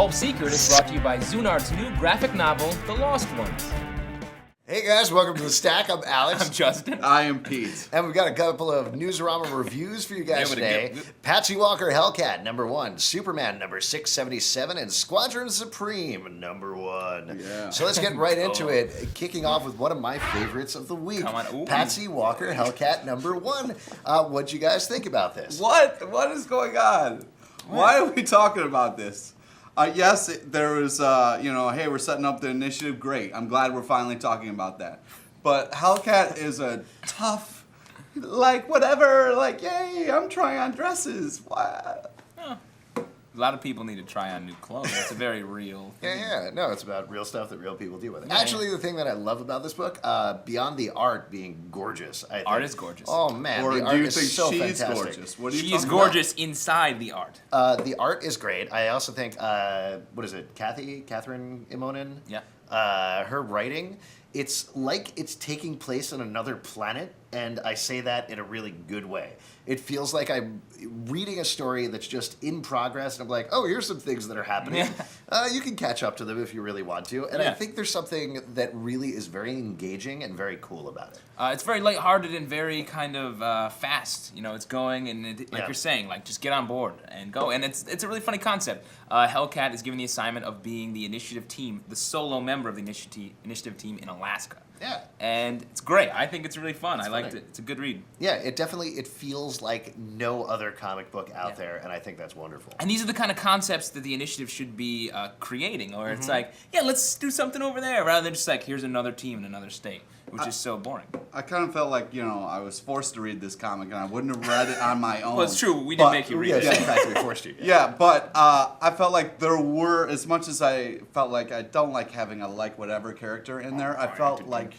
Pulp Secret is brought to you by Zunard's new graphic novel, The Lost Ones. Hey guys, welcome to The Stack. I'm Alex. I'm Justin. I am Pete. And we've got a couple of Newsarama reviews for you guys today. Patsy Walker Hellcat, number 1. Superman, number 677. And Squadron Supreme, number 1. Yeah. So let's get right into it. Kicking off with one of my favorites of the week. Come on. Ooh. Patsy Walker Hellcat, number 1. What'd you guys think about this? What? What is going on? Why are we talking about this? Yes, there was, hey, we're setting up the initiative. Great. I'm glad we're finally talking about that. But Hellcat is a tough, whatever, yay, I'm trying on dresses. What? A lot of people need to try on new clothes. It's a very real thing. Yeah. No, it's about real stuff that real people deal with. Actually, the thing that I love about this book, beyond the art being gorgeous, I think. Art is gorgeous. Oh, man. Or the do art you is think so she's fantastic. gorgeous? What are you She is talking gorgeous inside the art. The art is great. I also think, what is it, Catherine Immonen? Yeah. Her writing, it's like it's taking place on another planet, and I say that in a really good way. It feels like I'm reading a story that's just in progress, and I'm like, oh, here's some things that are happening. You can catch up to them if you really want to. And I think there's something that really is very engaging and very cool about it. It's very lighthearted and very kind of fast. You know, it's going, and you're saying, just get on board and go. And it's a really funny concept. Hellcat is given the assignment of being the initiative team, the solo member of the initiative team in Alaska. Yeah. And it's great. I think it's really fun. I liked funny. it. It's a good read. Yeah, it feels like no other comic book out there, and I think that's wonderful. And these are the kind of concepts that the initiative should be creating, or it's like, let's do something over there, rather than just here's another team in another state, which is so boring. I kind of felt like, I was forced to read this comic, and I wouldn't have read it on my own. Well, it's true. We didn't make you read it. Yeah, in fact, we forced you. Yeah, but I felt like there were, as much as I felt like I don't like having a whatever character in there, I felt like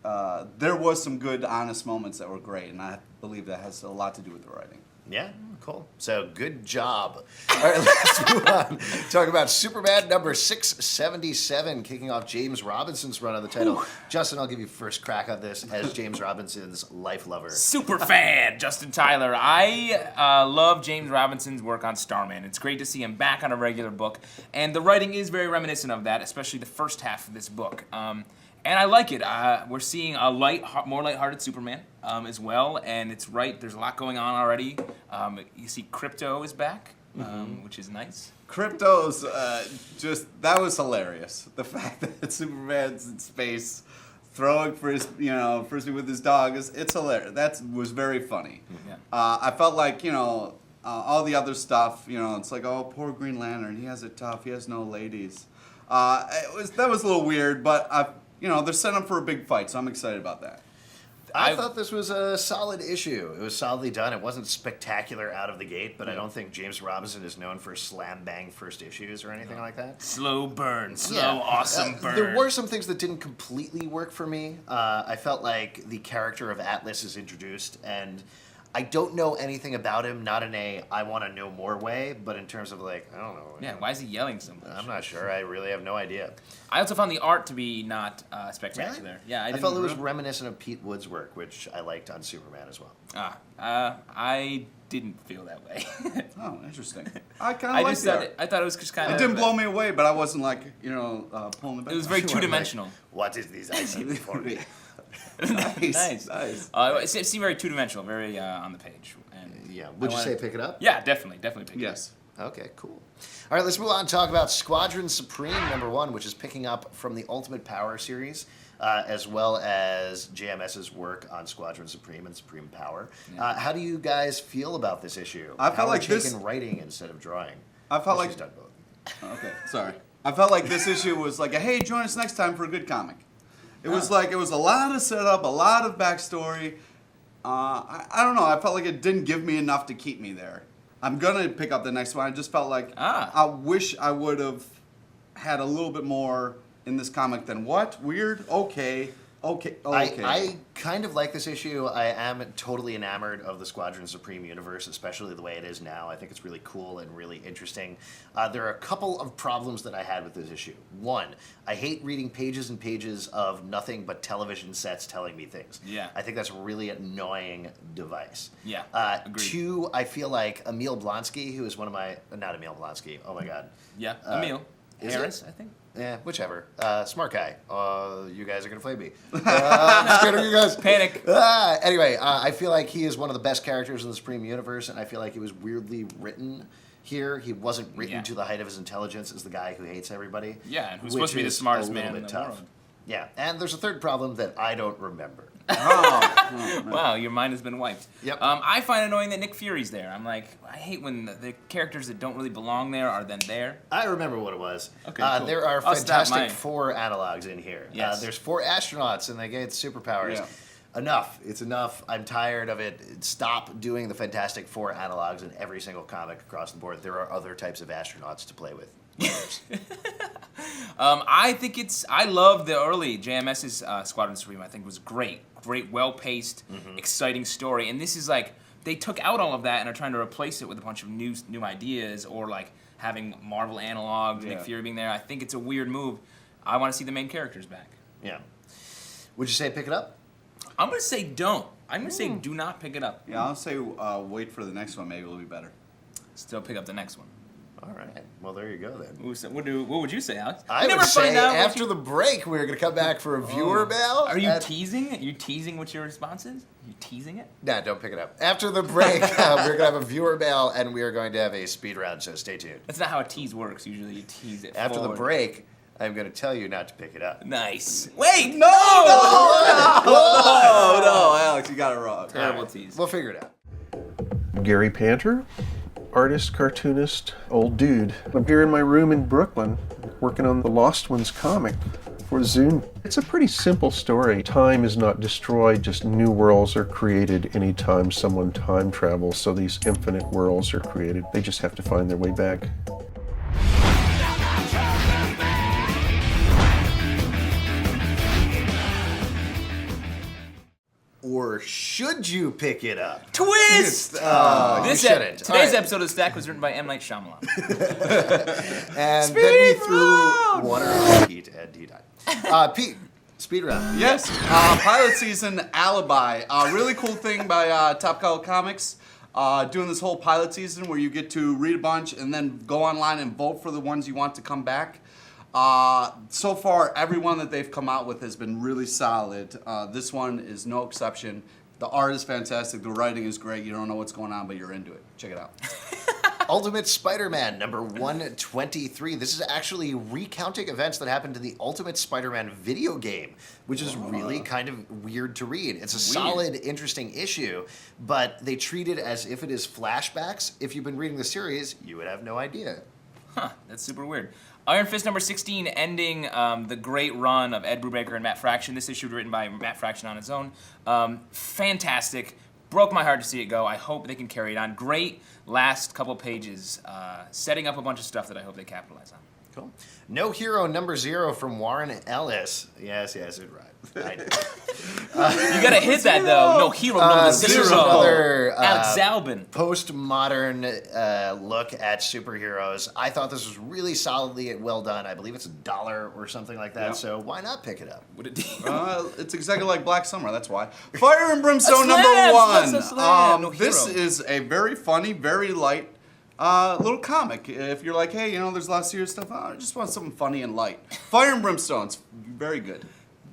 there was some good, honest moments that were great, and I believe that has a lot to do with the writing. Yeah, cool. So, good job. All right, let's move on. Talk about Superman number 677, kicking off James Robinson's run of the title. Justin, I'll give you first crack on this as James Robinson's life lover. Super fan, Justin Tyler. I love James Robinson's work on Starman. It's great to see him back on a regular book, and the writing is very reminiscent of that, especially the first half of this book. And I like it. We're seeing a more lighthearted Superman as well, and it's right. There's a lot going on already. You see, Crypto is back, which is nice. Crypto's that was hilarious. The fact that Superman's in space, throwing frisbee with his dog it's hilarious. That was very funny. Yeah. I felt like all the other stuff. It's like, oh, poor Green Lantern. He has it tough. He has no ladies. That was a little weird, but they're setting up for a big fight, so I'm excited about that. I thought this was a solid issue. It was solidly done. It wasn't spectacular out of the gate, but I don't think James Robinson is known for slam-bang first issues or anything like that. Slow burn, awesome burn. There were some things that didn't completely work for me. I felt like the character of Atlas is introduced, and I don't know anything about him, not in a I want to know more way, but in terms of I don't know. Yeah, why is he yelling so much? I'm not sure. I really have no idea. I also found the art to be not spectacular. Really? Yeah, I felt it was reminiscent of Pete Wood's work, which I liked on Superman as well. I didn't feel that way. Oh, interesting. I kind of liked it. I thought it was just kind of... It didn't blow me away, but I wasn't pulling it back. It was very two-dimensional. What is this I see before me? Nice. It seemed very two-dimensional, very on the page. And yeah. Would you say pick it up? Yeah, definitely pick it up. Yes. Okay, cool. All right, let's move on and talk about Squadron Supreme number 1, which is picking up from the Ultimate Power series, as well as JMS's work on Squadron Supreme and Supreme Power. Yeah. How do you guys feel about this issue? I felt like this writing instead of drawing. I felt like she's done both. Okay, sorry. I felt like this issue was like, hey, join us next time for a good comic. It was like, it was a lot of setup, a lot of backstory. I don't know. I felt like it didn't give me enough to keep me there. I'm going to pick up the next one. I just felt like I wish I would have had a little bit more in this comic than what? Weird? Okay. Okay. I kind of like this issue. I am totally enamored of the Squadron Supreme universe, especially the way it is now. I think it's really cool and really interesting. There are a couple of problems that I had with this issue. One, I hate reading pages and pages of nothing but television sets telling me things. Yeah. I think that's a really annoying device. Yeah, agreed. Two, I feel like Emil Blonsky, who is one of my... Not Emil Blonsky, oh my god. Yeah, Emil. is Harris, it? I think. Yeah, whichever. Smart guy. You guys are going to flame me. I'm scared of you guys. Panic. Anyway, I feel like he is one of the best characters in the Supreme Universe, and I feel like he was weirdly written here. He wasn't written to the height of his intelligence as the guy who hates everybody. Yeah, and who's supposed to be the smartest man in the tough. world. Yeah, and there's a third problem that I don't remember. Wow, your mind has been wiped. Yep. I find it annoying that Nick Fury's there. I'm like, I hate when the characters that don't really belong there are then there. I remember what it was. Okay, cool. There are I'll stop Fantastic mine. Four analogs in here. Yes. There's 4 astronauts, and they get superpowers. Yeah. Enough. It's enough. I'm tired of it. Stop doing the Fantastic Four analogs in every single comic across the board. There are other types of astronauts to play with. I love the early JMS's Squadron Supreme. I think was great, well-paced, exciting story. And this is like they took out all of that and are trying to replace it with a bunch of new ideas, or like having Marvel analogs, Nick Fury being there. I think it's a weird move. I want to see the main characters back. Yeah. Would you say pick it up? I'm gonna say don't. I'm gonna say do not pick it up. Yeah, I'll say wait for the next one. Maybe it'll be better. Still pick up the next one. All right. Well, there you go then. What would you say, Alex? I would say after the break, we're going to come back for a viewer mail. Are you teasing? Are you teasing what your response is? Are you teasing it? Nah, don't pick it up. After the break, we're going to have a viewer mail, and we are going to have a speed round, so stay tuned. That's not how a tease works. Usually you tease it After forward. the break, I'm going to tell you not to pick it up. Nice. Wait! No, Alex, you got it wrong. Terrible tease. We'll figure it out. Gary Panter, artist, cartoonist, old dude. I'm here in my room in Brooklyn working on the Lost Ones comic for Zoom. It's a pretty simple story. Time is not destroyed, just new worlds are created anytime someone time travels, so these infinite worlds are created. They just have to find their way back. Or should you pick it up? Twist! You shouldn't. Today's All right. episode of Stack was written by M. Night Shyamalan. And then we threw one around Pete, and he died. Pete, speed round. Yes, pilot season Alibi. Really cool thing by Top Cow Comics. Doing this whole pilot season where you get to read a bunch and then go online and vote for the ones you want to come back. So far, every one that they've come out with has been really solid. This one is no exception. The art is fantastic. The writing is great. You don't know what's going on, but you're into it. Check it out. Ultimate Spider-Man, number 123. This is actually recounting events that happened in the Ultimate Spider-Man video game, which is really kind of weird to read. It's a solid, interesting issue, but they treat it as if it is flashbacks. If you've been reading the series, you would have no idea. Huh, that's super weird. Iron Fist number 16, ending the great run of Ed Brubaker and Matt Fraction. This issue written by Matt Fraction on his own. Fantastic. Broke my heart to see it go. I hope they can carry it on. Great last couple pages, setting up a bunch of stuff that I hope they capitalize on. Cool. No Hero number 0 from Warren Ellis. Yes, it right. You gotta hit that though. No Hero number This 0. is another Alex Zalbin. postmodern look at superheroes. I thought this was really solidly and well done. I believe it's $1 or something like that, Yep. so why not pick it up? What a deal. It's exactly like Black Summer, that's why. Fire and Brimstone Slam! number 1. That's a slam. No This hero. is a very funny, very light little comic. If you're like, hey, there's a lot of serious stuff, I just want something funny and light. Fire and Brimstone's very good.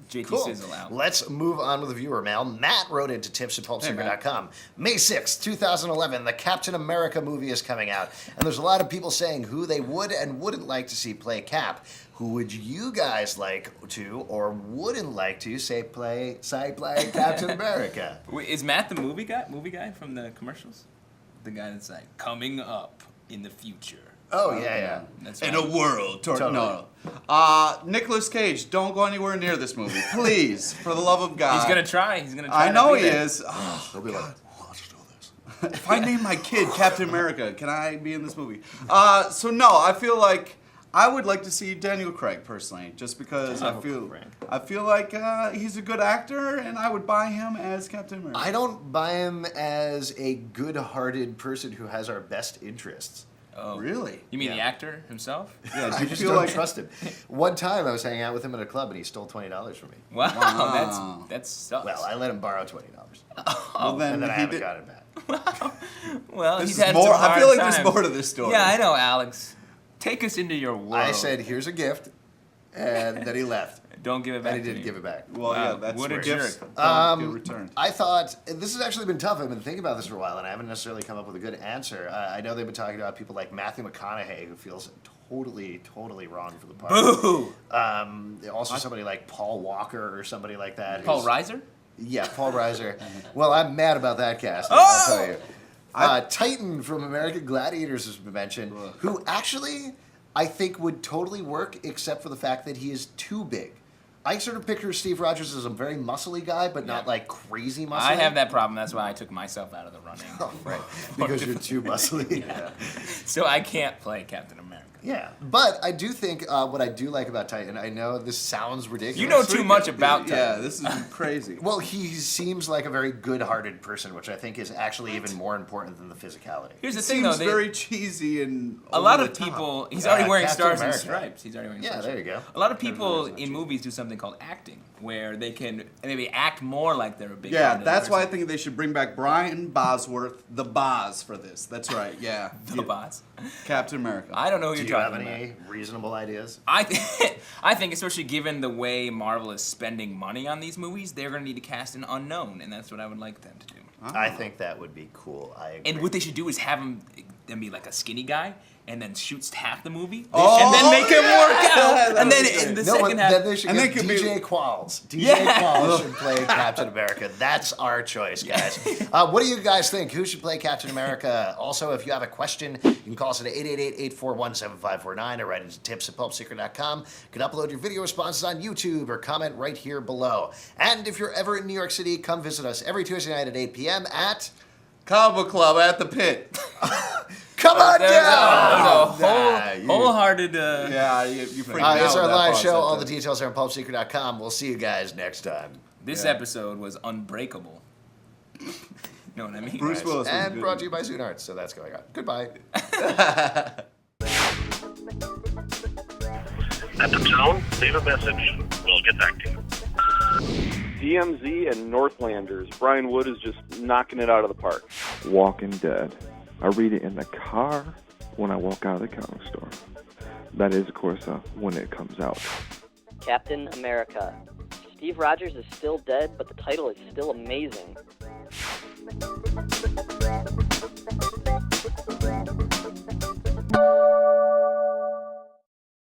JT Cool. Sizzle out. Let's move on with the viewer mail. Matt wrote into tips@pulpsuper.com. May 6th, 2011, the Captain America movie is coming out, and there's a lot of people saying who they would and wouldn't like to see play Cap. Who would you guys like to or wouldn't like to play Captain America? Wait, is Matt the movie guy from the commercials? The guy that's like, coming up in the future. Oh, yeah. That's In right. a world. Totally. No. Nicolas Cage, don't go anywhere near this movie. Please, for the love of God. He's gonna try. I know to he beat it. is. Oh, He'll be like, let's do this. if I name my kid Captain America, can I be in this movie? So no, I feel like I would like to see Daniel Craig personally, just because I feel like he's a good actor, and I would buy him as Captain America. I don't buy him as a good-hearted person who has our best interests. Oh, really? You mean the actor himself? Yeah. Do I you just feel don't like trust him. One time I was hanging out with him at a club and he stole $20 from me. Wow, that sucks. Well, I let him borrow $20. Well, And then I he haven't did. got it back. Well, This he's is had more. some I hard feel like times. there's more to this story. Yeah, I know, Alex. Take us into your world. I said, here's a gift, and then he left. don't give it back. And he to didn't me. give it back. Well, Wow, yeah, that's what a where gifts jerk. don't get returned. I thought, this has actually been tough. I've been thinking about this for a while, and I haven't necessarily come up with a good answer. I know they've been talking about people like Matthew McConaughey, who feels totally wrong for the part. Boo! Also somebody like Paul Walker or somebody like that. Paul who's- Reiser? Yeah, Paul Reiser. Well, I'm mad about that casting, I'll tell you. Titan from American Gladiators has been mentioned, who actually I think would totally work, except for the fact that he is too big. I sort of picture Steve Rogers as a very muscly guy, but not like crazy muscly. I have that problem. That's why I took myself out of the running. Oh, right. Because you're too muscly. So I can't play Captain America. Yeah, but I do think what I do like about Titan, I know this sounds ridiculous. You know too much about Titan. Yeah, this is crazy. Well, he seems like a very good-hearted person, which I think is actually even more important than the physicality. Here's the It thing, though. seems very cheesy and A lot over of the top. people. He's already wearing Captain stars America. and stripes. He's already wearing Yeah, stars. there you go. A lot of people in movies do something called acting, where they can maybe act more like they're a big. Yeah, that's why I think they should bring back Brian Bosworth, the Boz, for this. That's right. Yeah, the bots. Captain America. I don't know who Do you're you have talking any about. reasonable ideas? I think, especially given the way Marvel is spending money on these movies, they're going to need to cast an unknown, and that's what I would like them to do. I think that would be cool. I agree. And what they should do is have him be like a skinny guy, and then shoots half the movie, Oh, and then make him yeah! work out, That and then would be in the No, second half. then they should And get they could be- DJ Qualls. DJ Yeah. Qualls should play Captain America. That's our choice, guys. What do you guys think? Who should play Captain America? Also, if you have a question, you can call us at 888-841-7549 or write into tips@pulpsecret.com. You can upload your video responses on YouTube or comment right here below. And if you're ever in New York City, come visit us every Tuesday night at 8 p.m. at... Comic Book Club at the Pit. Come on There's down! a wholehearted. Yeah, you freaked me out It's with our that live pause, show. I All tell the you. details are on pulpsecret.com. We'll see you guys next time. This Yeah. episode was unbreakable. Know what I mean? Bruce Willis was And good. brought to you by Zoon Arts. So that's going on. Goodbye. At the tone, leave a message. We'll get back to you. DMZ and Northlanders. Brian Wood is just knocking it out of the park. Walking Dead. I read it in the car when I walk out of the comic store. That is, of course, when it comes out. Captain America. Steve Rogers is still dead, but the title is still amazing.